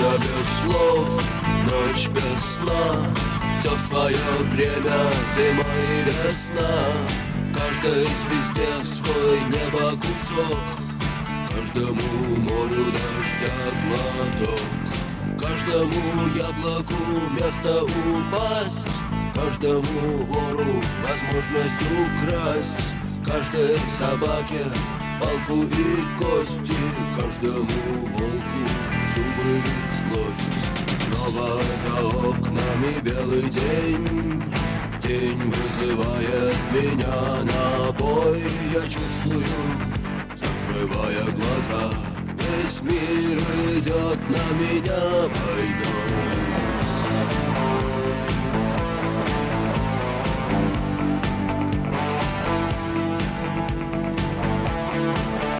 Утро без слов, ночь без сна, все в свое время, зима и весна. Каждой звезде свой небо кусок, каждому морю дождя глоток, каждому яблоку место упасть, каждому вору возможность украсть, каждой собаке палку и кости, каждому волку зубы и злость. Снова за окнами белый день, день вызывает меня на бой. Я чувствую, закрывая глаза, весь мир идет на меня войной.